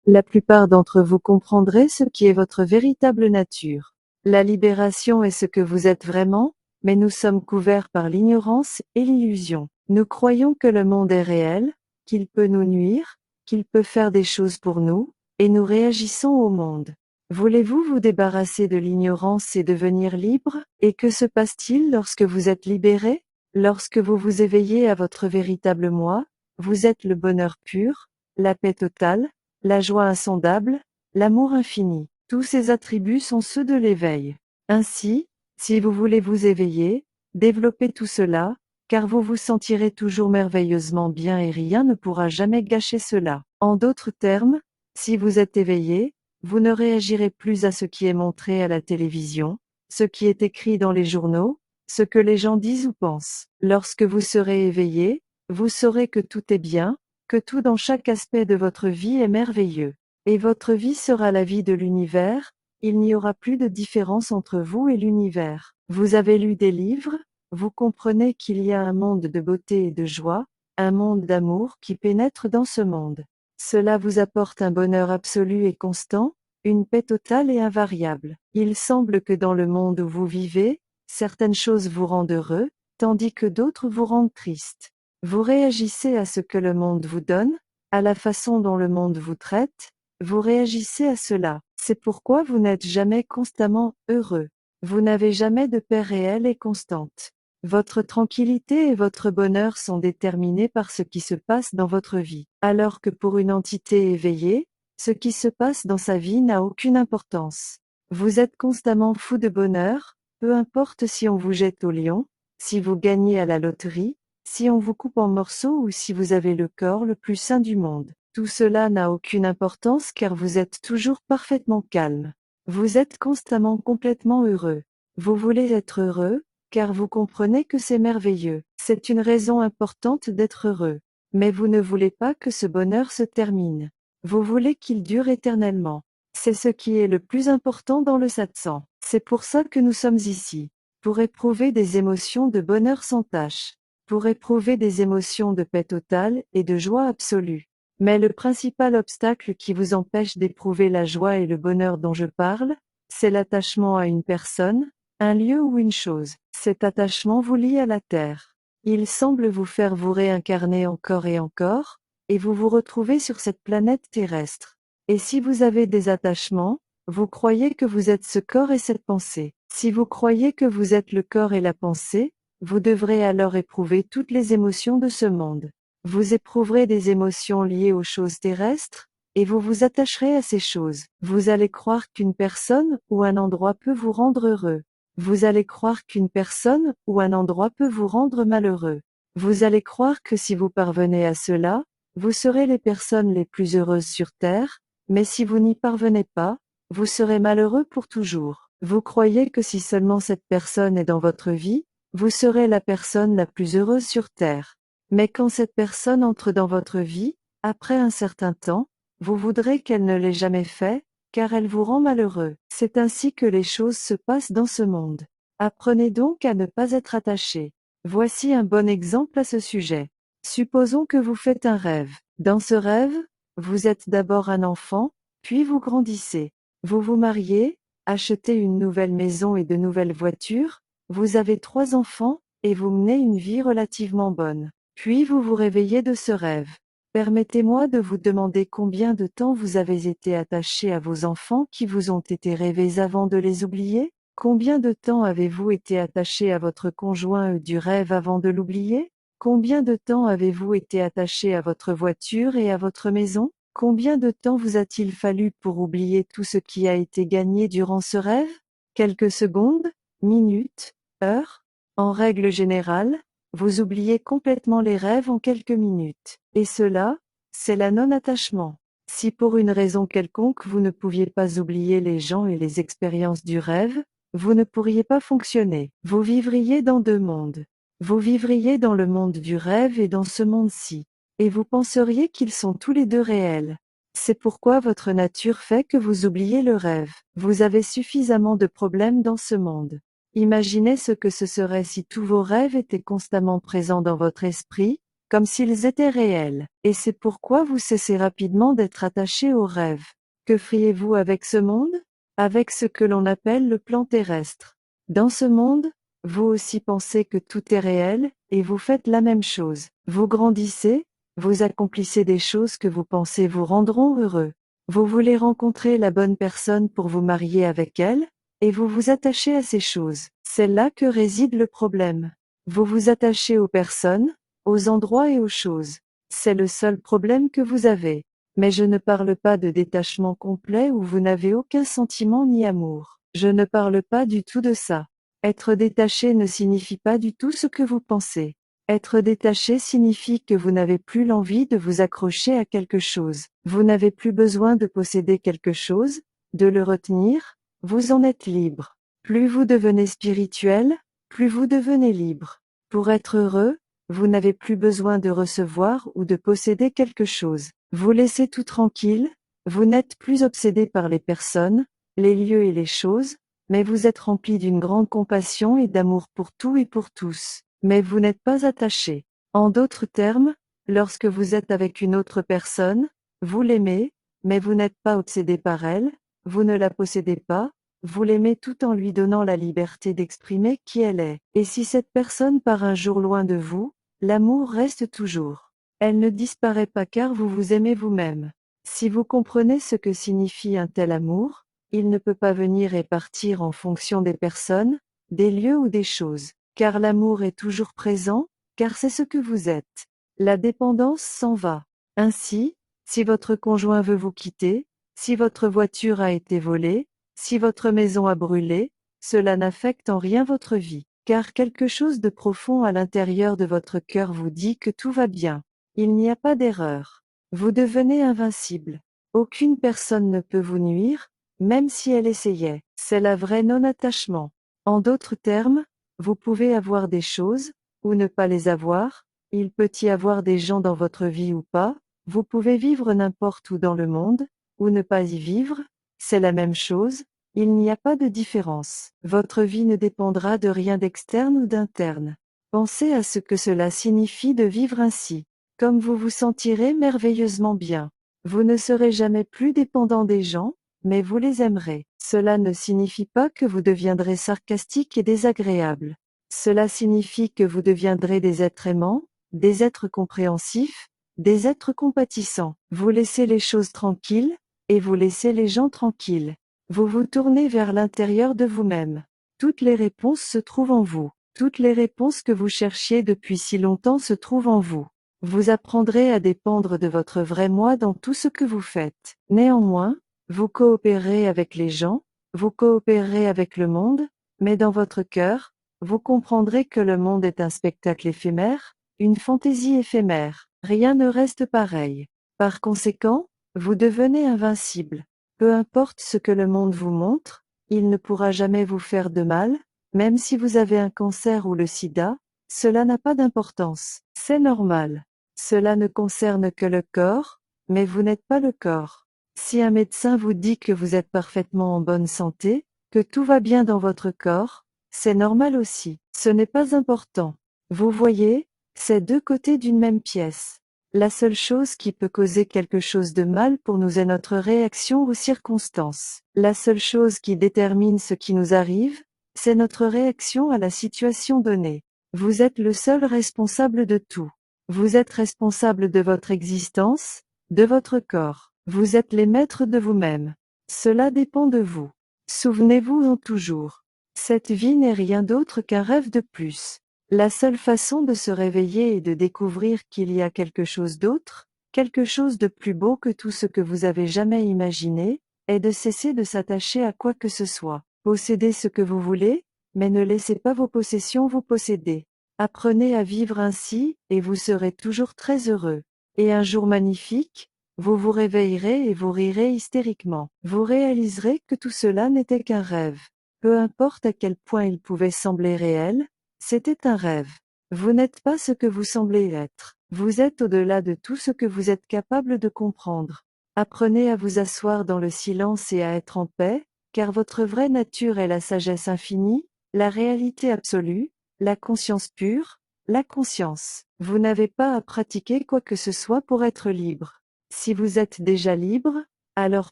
la plupart d'entre vous comprendraient ce qui est votre véritable nature. La libération est ce que vous êtes vraiment, mais nous sommes couverts par l'ignorance et l'illusion. Nous croyons que le monde est réel, qu'il peut nous nuire, qu'il peut faire des choses pour nous, et nous réagissons au monde. Voulez-vous vous débarrasser de l'ignorance et devenir libre? Et que se passe-t-il lorsque vous êtes libéré? Lorsque vous vous éveillez à votre véritable moi, vous êtes le bonheur pur, la paix totale, la joie insondable, l'amour infini. Tous ces attributs sont ceux de l'éveil. Ainsi, si vous voulez vous éveiller, développez tout cela, car vous vous sentirez toujours merveilleusement bien et rien ne pourra jamais gâcher cela. En d'autres termes, si vous êtes éveillé, vous ne réagirez plus à ce qui est montré à la télévision, ce qui est écrit dans les journaux, ce que les gens disent ou pensent. Lorsque vous serez éveillé, vous saurez que tout est bien, que tout dans chaque aspect de votre vie est merveilleux. Et votre vie sera la vie de l'univers, il n'y aura plus de différence entre vous et l'univers. Vous avez lu des livres, vous comprenez qu'il y a un monde de beauté et de joie, un monde d'amour qui pénètre dans ce monde. Cela vous apporte un bonheur absolu et constant, une paix totale et invariable. Il semble que dans le monde où vous vivez, certaines choses vous rendent heureux, tandis que d'autres vous rendent triste. Vous réagissez à ce que le monde vous donne, à la façon dont le monde vous traite, vous réagissez à cela. C'est pourquoi vous n'êtes jamais constamment heureux. Vous n'avez jamais de paix réelle et constante. Votre tranquillité et votre bonheur sont déterminés par ce qui se passe dans votre vie. Alors que pour une entité éveillée, ce qui se passe dans sa vie n'a aucune importance. Vous êtes constamment fou de bonheur, peu importe si on vous jette au lion, si vous gagnez à la loterie, si on vous coupe en morceaux ou si vous avez le corps le plus sain du monde. Tout cela n'a aucune importance car vous êtes toujours parfaitement calme. Vous êtes constamment complètement heureux. Vous voulez être heureux, car vous comprenez que c'est merveilleux. C'est une raison importante d'être heureux. Mais vous ne voulez pas que ce bonheur se termine. Vous voulez qu'il dure éternellement. C'est ce qui est le plus important dans le satsang. C'est pour ça que nous sommes ici. Pour éprouver des émotions de bonheur sans tache. Pour éprouver des émotions de paix totale et de joie absolue. Mais le principal obstacle qui vous empêche d'éprouver la joie et le bonheur dont je parle, c'est l'attachement à une personne, un lieu ou une chose. Cet attachement vous lie à la terre. Il semble vous faire vous réincarner encore, et vous vous retrouvez sur cette planète terrestre. Et si vous avez des attachements, vous croyez que vous êtes ce corps et cette pensée. Si vous croyez que vous êtes le corps et la pensée, vous devrez alors éprouver toutes les émotions de ce monde. Vous éprouverez des émotions liées aux choses terrestres, et vous vous attacherez à ces choses. Vous allez croire qu'une personne ou un endroit peut vous rendre heureux. Vous allez croire qu'une personne ou un endroit peut vous rendre malheureux. Vous allez croire que si vous parvenez à cela, vous serez les personnes les plus heureuses sur Terre, mais si vous n'y parvenez pas, vous serez malheureux pour toujours. Vous croyez que si seulement cette personne est dans votre vie, vous serez la personne la plus heureuse sur Terre. Mais quand cette personne entre dans votre vie, après un certain temps, vous voudrez qu'elle ne l'ait jamais fait, car elle vous rend malheureux. C'est ainsi que les choses se passent dans ce monde. Apprenez donc à ne pas être attaché. Voici un bon exemple à ce sujet. Supposons que vous faites un rêve. Dans ce rêve, vous êtes d'abord un enfant, puis vous grandissez. Vous vous mariez, achetez une nouvelle maison et de nouvelles voitures, vous avez 3 enfants, et vous menez une vie relativement bonne. Puis vous vous réveillez de ce rêve. Permettez-moi de vous demander combien de temps vous avez été attaché à vos enfants qui vous ont été rêvés avant de les oublier? Combien de temps avez-vous été attaché à votre conjoint du rêve avant de l'oublier? Combien de temps avez-vous été attaché à votre voiture et à votre maison? Combien de temps vous a-t-il fallu pour oublier tout ce qui a été gagné durant ce rêve? Quelques secondes? Minutes? Heures? En règle générale, vous oubliez complètement les rêves en quelques minutes. Et cela, c'est la non-attachement. Si pour une raison quelconque vous ne pouviez pas oublier les gens et les expériences du rêve, vous ne pourriez pas fonctionner. Vous vivriez dans 2 mondes. Vous vivriez dans le monde du rêve et dans ce monde-ci. Et vous penseriez qu'ils sont tous les deux réels. C'est pourquoi votre nature fait que vous oubliez le rêve. Vous avez suffisamment de problèmes dans ce monde. Imaginez ce que ce serait si tous vos rêves étaient constamment présents dans votre esprit, comme s'ils étaient réels. Et c'est pourquoi vous cessez rapidement d'être attaché aux rêves. Que feriez-vous avec ce monde? Avec ce que l'on appelle le plan terrestre. Dans ce monde, vous aussi pensez que tout est réel, et vous faites la même chose. Vous grandissez, vous accomplissez des choses que vous pensez vous rendront heureux. Vous voulez rencontrer la bonne personne pour vous marier avec elle, et vous vous attachez à ces choses. C'est là que réside le problème. Vous vous attachez aux personnes, aux endroits et aux choses. C'est le seul problème que vous avez. Mais je ne parle pas de détachement complet où vous n'avez aucun sentiment ni amour. Je ne parle pas du tout de ça. Être détaché ne signifie pas du tout ce que vous pensez. Être détaché signifie que vous n'avez plus l'envie de vous accrocher à quelque chose. Vous n'avez plus besoin de posséder quelque chose, de le retenir, vous en êtes libre. Plus vous devenez spirituel, plus vous devenez libre. Pour être heureux, vous n'avez plus besoin de recevoir ou de posséder quelque chose. Vous laissez tout tranquille, vous n'êtes plus obsédé par les personnes, les lieux et les choses, mais vous êtes rempli d'une grande compassion et d'amour pour tout et pour tous. Mais vous n'êtes pas attaché. En d'autres termes, lorsque vous êtes avec une autre personne, vous l'aimez, mais vous n'êtes pas obsédé par elle, vous ne la possédez pas, vous l'aimez tout en lui donnant la liberté d'exprimer qui elle est. Et si cette personne part un jour loin de vous, l'amour reste toujours. Elle ne disparaît pas car vous vous aimez vous-même. Si vous comprenez ce que signifie un tel amour, il ne peut pas venir et partir en fonction des personnes, des lieux ou des choses. Car l'amour est toujours présent, car c'est ce que vous êtes. La dépendance s'en va. Ainsi, si votre conjoint veut vous quitter, si votre voiture a été volée, si votre maison a brûlé, cela n'affecte en rien votre vie, car quelque chose de profond à l'intérieur de votre cœur vous dit que tout va bien. Il n'y a pas d'erreur. Vous devenez invincible. Aucune personne ne peut vous nuire, même si elle essayait. C'est la vraie non-attachement. En d'autres termes, vous pouvez avoir des choses, ou ne pas les avoir, il peut y avoir des gens dans votre vie ou pas, vous pouvez vivre n'importe où dans le monde, ou ne pas y vivre, c'est la même chose, il n'y a pas de différence. Votre vie ne dépendra de rien d'externe ou d'interne. Pensez à ce que cela signifie de vivre ainsi. Comme vous vous sentirez merveilleusement bien. Vous ne serez jamais plus dépendant des gens, mais vous les aimerez. Cela ne signifie pas que vous deviendrez sarcastique et désagréable. Cela signifie que vous deviendrez des êtres aimants, des êtres compréhensifs, des êtres compatissants. Vous laissez les choses tranquilles, et vous laissez les gens tranquilles. Vous vous tournez vers l'intérieur de vous-même. Toutes les réponses se trouvent en vous. Toutes les réponses que vous cherchiez depuis si longtemps se trouvent en vous. Vous apprendrez à dépendre de votre vrai moi dans tout ce que vous faites. Néanmoins, vous coopérez avec les gens, vous coopérez avec le monde, mais dans votre cœur, vous comprendrez que le monde est un spectacle éphémère, une fantaisie éphémère. Rien ne reste pareil. Par conséquent, vous devenez invincible. Peu importe ce que le monde vous montre, il ne pourra jamais vous faire de mal, même si vous avez un cancer ou le sida, cela n'a pas d'importance. C'est normal. Cela ne concerne que le corps, mais vous n'êtes pas le corps. Si un médecin vous dit que vous êtes parfaitement en bonne santé, que tout va bien dans votre corps, c'est normal aussi. Ce n'est pas important. Vous voyez, c'est deux côtés d'une même pièce. La seule chose qui peut causer quelque chose de mal pour nous est notre réaction aux circonstances. La seule chose qui détermine ce qui nous arrive, c'est notre réaction à la situation donnée. Vous êtes le seul responsable de tout. Vous êtes responsable de votre existence, de votre corps. Vous êtes les maîtres de vous-même. Cela dépend de vous. Souvenez-vous-en toujours. Cette vie n'est rien d'autre qu'un rêve de plus. La seule façon de se réveiller et de découvrir qu'il y a quelque chose d'autre, quelque chose de plus beau que tout ce que vous avez jamais imaginé, est de cesser de s'attacher à quoi que ce soit. Possédez ce que vous voulez, mais ne laissez pas vos possessions vous posséder. Apprenez à vivre ainsi, et vous serez toujours très heureux. Et un jour magnifique, vous vous réveillerez et vous rirez hystériquement. Vous réaliserez que tout cela n'était qu'un rêve. Peu importe à quel point il pouvait sembler réel, c'était un rêve. Vous n'êtes pas ce que vous semblez être. Vous êtes au-delà de tout ce que vous êtes capable de comprendre. Apprenez à vous asseoir dans le silence et à être en paix, car votre vraie nature est la sagesse infinie, la réalité absolue, la conscience pure, la conscience. Vous n'avez pas à pratiquer quoi que ce soit pour être libre. Si vous êtes déjà libre, alors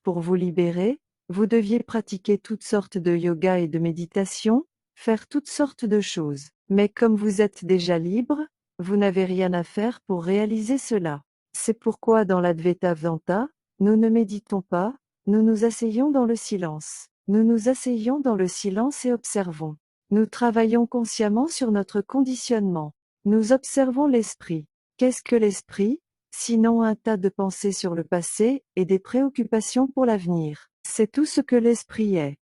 pour vous libérer, vous deviez pratiquer toutes sortes de yoga et de méditation, faire toutes sortes de choses. Mais comme vous êtes déjà libre, vous n'avez rien à faire pour réaliser cela. C'est pourquoi dans l'Advaita Vedanta, nous ne méditons pas, nous nous asseyons dans le silence. Nous nous asseyons dans le silence et observons. Nous travaillons consciemment sur notre conditionnement. Nous observons l'esprit. Qu'est-ce que l'esprit? Sinon un tas de pensées sur le passé et des préoccupations pour l'avenir. C'est tout ce que l'esprit est.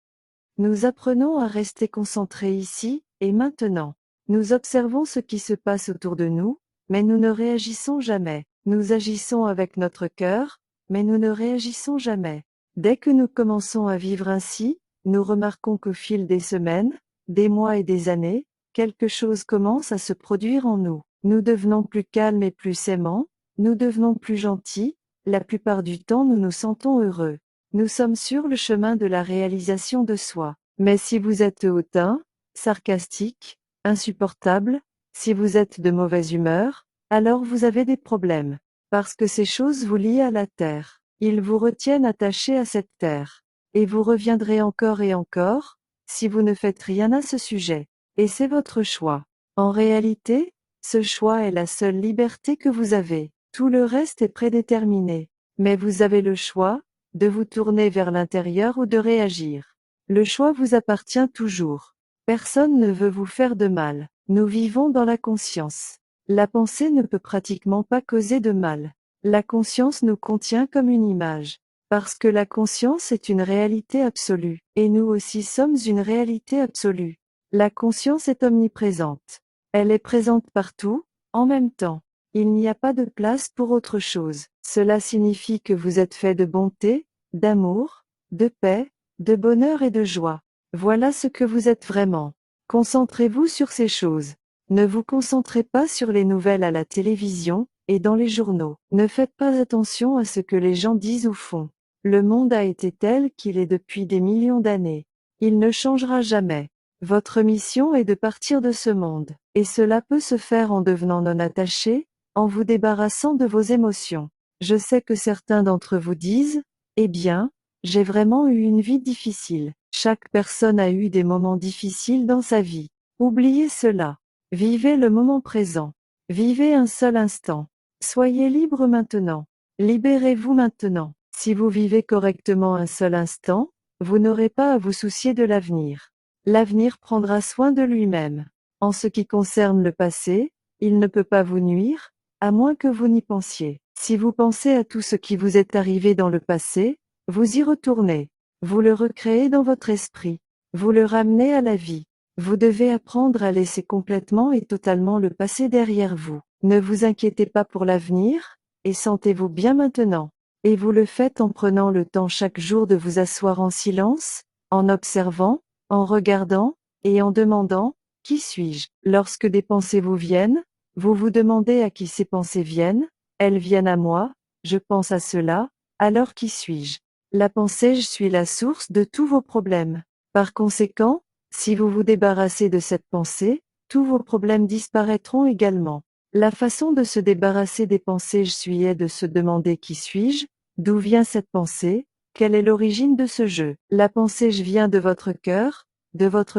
Nous apprenons à rester concentrés ici et maintenant. Nous observons ce qui se passe autour de nous, mais nous ne réagissons jamais. Nous agissons avec notre cœur, mais nous ne réagissons jamais. Dès que nous commençons à vivre ainsi, nous remarquons qu'au fil des semaines, des mois et des années, quelque chose commence à se produire en nous. Nous devenons plus calmes et plus aimants, nous devenons plus gentils, la plupart du temps nous nous sentons heureux. Nous sommes sur le chemin de la réalisation de soi. Mais si vous êtes hautain, sarcastique, insupportable, si vous êtes de mauvaise humeur, alors vous avez des problèmes. Parce que ces choses vous lient à la terre. Ils vous retiennent attachés à cette terre. Et vous reviendrez encore et encore, si vous ne faites rien à ce sujet. Et c'est votre choix. En réalité, ce choix est la seule liberté que vous avez. Tout le reste est prédéterminé. Mais vous avez le choix, de vous tourner vers l'intérieur ou de réagir. Le choix vous appartient toujours. Personne ne veut vous faire de mal. Nous vivons dans la conscience. La pensée ne peut pratiquement pas causer de mal. La conscience nous contient comme une image. Parce que la conscience est une réalité absolue, et nous aussi sommes une réalité absolue. La conscience est omniprésente. Elle est présente partout, en même temps. Il n'y a pas de place pour autre chose. Cela signifie que vous êtes fait de bonté, d'amour, de paix, de bonheur et de joie. Voilà ce que vous êtes vraiment. Concentrez-vous sur ces choses. Ne vous concentrez pas sur les nouvelles à la télévision et dans les journaux. Ne faites pas attention à ce que les gens disent ou font. Le monde a été tel qu'il est depuis des millions d'années. Il ne changera jamais. Votre mission est de partir de ce monde, et cela peut se faire en devenant non attaché, en vous débarrassant de vos émotions. Je sais que certains d'entre vous disent, eh bien, j'ai vraiment eu une vie difficile. Chaque personne a eu des moments difficiles dans sa vie. Oubliez cela. Vivez le moment présent. Vivez un seul instant. Soyez libre maintenant. Libérez-vous maintenant. Si vous vivez correctement un seul instant, vous n'aurez pas à vous soucier de l'avenir. L'avenir prendra soin de lui-même. En ce qui concerne le passé, il ne peut pas vous nuire, à moins que vous n'y pensiez. Si vous pensez à tout ce qui vous est arrivé dans le passé, vous y retournez. Vous le recréez dans votre esprit. Vous le ramenez à la vie. Vous devez apprendre à laisser complètement et totalement le passé derrière vous. Ne vous inquiétez pas pour l'avenir, et sentez-vous bien maintenant. Et vous le faites en prenant le temps chaque jour de vous asseoir en silence, en observant, en regardant, et en demandant, qui suis-je? Lorsque des pensées vous viennent, vous vous demandez à qui ces pensées viennent, elles viennent à moi, je pense à cela, alors qui suis-je? La pensée je suis la source de tous vos problèmes. Par conséquent, si vous vous débarrassez de cette pensée, tous vos problèmes disparaîtront également. La façon de se débarrasser des pensées je suis est de se demander qui suis-je, d'où vient cette pensée, quelle est l'origine de ce jeu. La pensée je vient de votre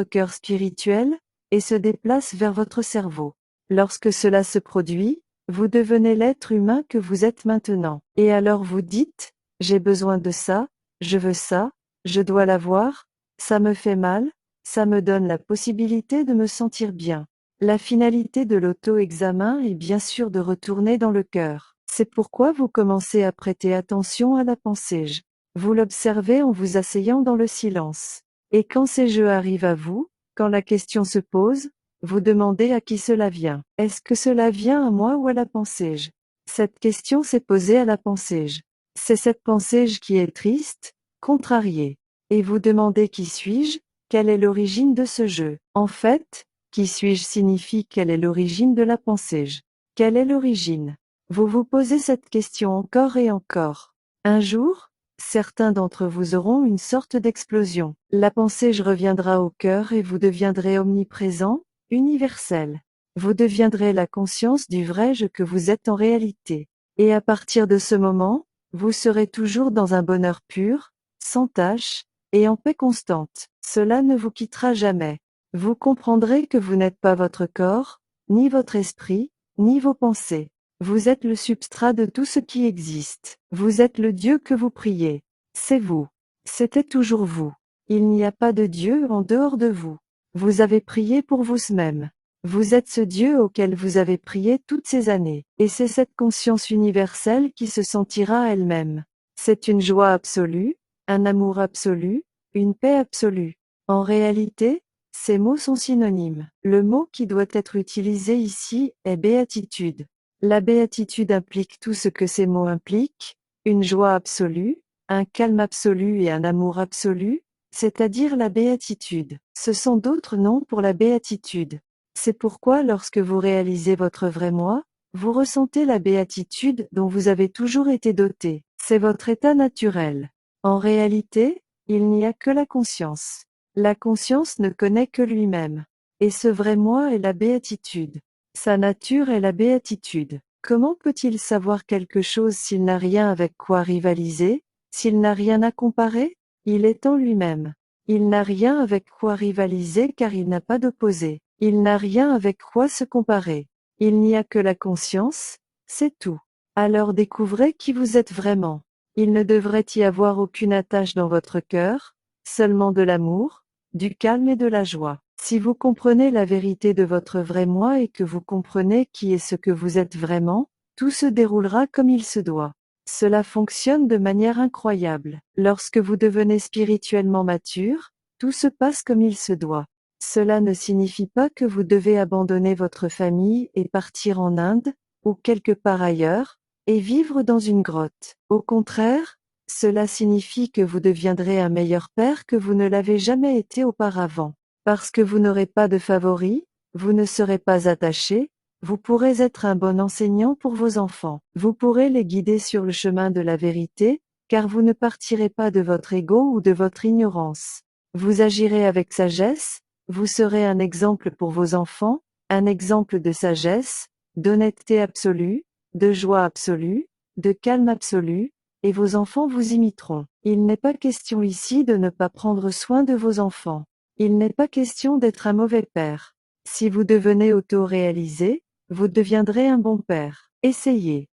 cœur spirituel, et se déplace vers votre cerveau. Lorsque cela se produit, vous devenez l'être humain que vous êtes maintenant. Et alors vous dites, j'ai besoin de ça, je veux ça, je dois l'avoir, ça me fait mal, ça me donne la possibilité de me sentir bien. La finalité de l'auto-examen est bien sûr de retourner dans le cœur. C'est pourquoi vous commencez à prêter attention à la pensée je. Vous l'observez en vous asseyant dans le silence. Et quand ces jeux arrivent à vous, quand la question se pose, vous demandez à qui cela vient. Est-ce que cela vient à moi ou à la pensée je? Cette question s'est posée à la pensée je. C'est cette pensée je qui est triste, contrariée. Et vous demandez qui suis-je, quelle est l'origine de ce jeu? En fait, qui suis-je signifie quelle est l'origine de la pensée je. Quelle est l'origine? Vous vous posez cette question encore et encore. Un jour, certains d'entre vous auront une sorte d'explosion. La pensée je reviendra au cœur et vous deviendrez omniprésent, universel. Vous deviendrez la conscience du vrai je que vous êtes en réalité. Et à partir de ce moment, vous serez toujours dans un bonheur pur, sans tache, et en paix constante. Cela ne vous quittera jamais. Vous comprendrez que vous n'êtes pas votre corps, ni votre esprit, ni vos pensées. Vous êtes le substrat de tout ce qui existe. Vous êtes le Dieu que vous priez. C'est vous. C'était toujours vous. Il n'y a pas de Dieu en dehors de vous. Vous avez prié pour vous-même. Vous êtes ce Dieu auquel vous avez prié toutes ces années. Et c'est cette conscience universelle qui se sentira elle-même. C'est une joie absolue, un amour absolu, une paix absolue. En réalité, ces mots sont synonymes. Le mot qui doit être utilisé ici est béatitude. La béatitude implique tout ce que ces mots impliquent, une joie absolue, un calme absolu et un amour absolu, c'est-à-dire la béatitude. Ce sont d'autres noms pour la béatitude. C'est pourquoi lorsque vous réalisez votre vrai moi, vous ressentez la béatitude dont vous avez toujours été doté. C'est votre état naturel. En réalité, il n'y a que la conscience. La conscience ne connaît que lui-même. Et ce vrai moi est la béatitude. Sa nature est la béatitude. Comment peut-il savoir quelque chose s'il n'a rien avec quoi rivaliser, s'il n'a rien à comparer? Il est en lui-même. Il n'a rien avec quoi rivaliser car il n'a pas d'opposé. Il n'a rien avec quoi se comparer. Il n'y a que la conscience, c'est tout. Alors découvrez qui vous êtes vraiment. Il ne devrait y avoir aucune attache dans votre cœur, seulement de l'amour, du calme et de la joie. Si vous comprenez la vérité de votre vrai moi et que vous comprenez qui est ce que vous êtes vraiment, tout se déroulera comme il se doit. Cela fonctionne de manière incroyable. Lorsque vous devenez spirituellement mature, tout se passe comme il se doit. Cela ne signifie pas que vous devez abandonner votre famille et partir en Inde, ou quelque part ailleurs, et vivre dans une grotte. Au contraire, cela signifie que vous deviendrez un meilleur père que vous ne l'avez jamais été auparavant. Parce que vous n'aurez pas de favoris, vous ne serez pas attaché, vous pourrez être un bon enseignant pour vos enfants. Vous pourrez les guider sur le chemin de la vérité, car vous ne partirez pas de votre ego ou de votre ignorance. Vous agirez avec sagesse, vous serez un exemple pour vos enfants, un exemple de sagesse, d'honnêteté absolue, de joie absolue, de calme absolu, et vos enfants vous imiteront. Il n'est pas question ici de ne pas prendre soin de vos enfants. Il n'est pas question d'être un mauvais père. Si vous devenez auto-réalisé, vous deviendrez un bon père. Essayez.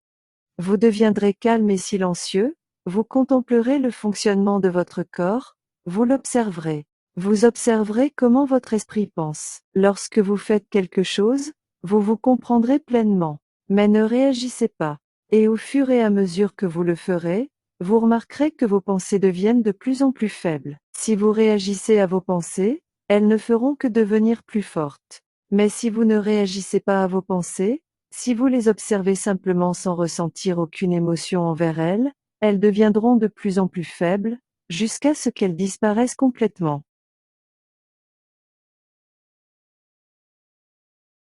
Vous deviendrez calme et silencieux, vous contemplerez le fonctionnement de votre corps, vous l'observerez. Vous observerez comment votre esprit pense. Lorsque vous faites quelque chose, vous vous comprendrez pleinement. Mais ne réagissez pas. Et au fur et à mesure que vous le ferez, vous remarquerez que vos pensées deviennent de plus en plus faibles. Si vous réagissez à vos pensées, elles ne feront que devenir plus fortes. Mais si vous ne réagissez pas à vos pensées, si vous les observez simplement sans ressentir aucune émotion envers elles, elles deviendront de plus en plus faibles, jusqu'à ce qu'elles disparaissent complètement.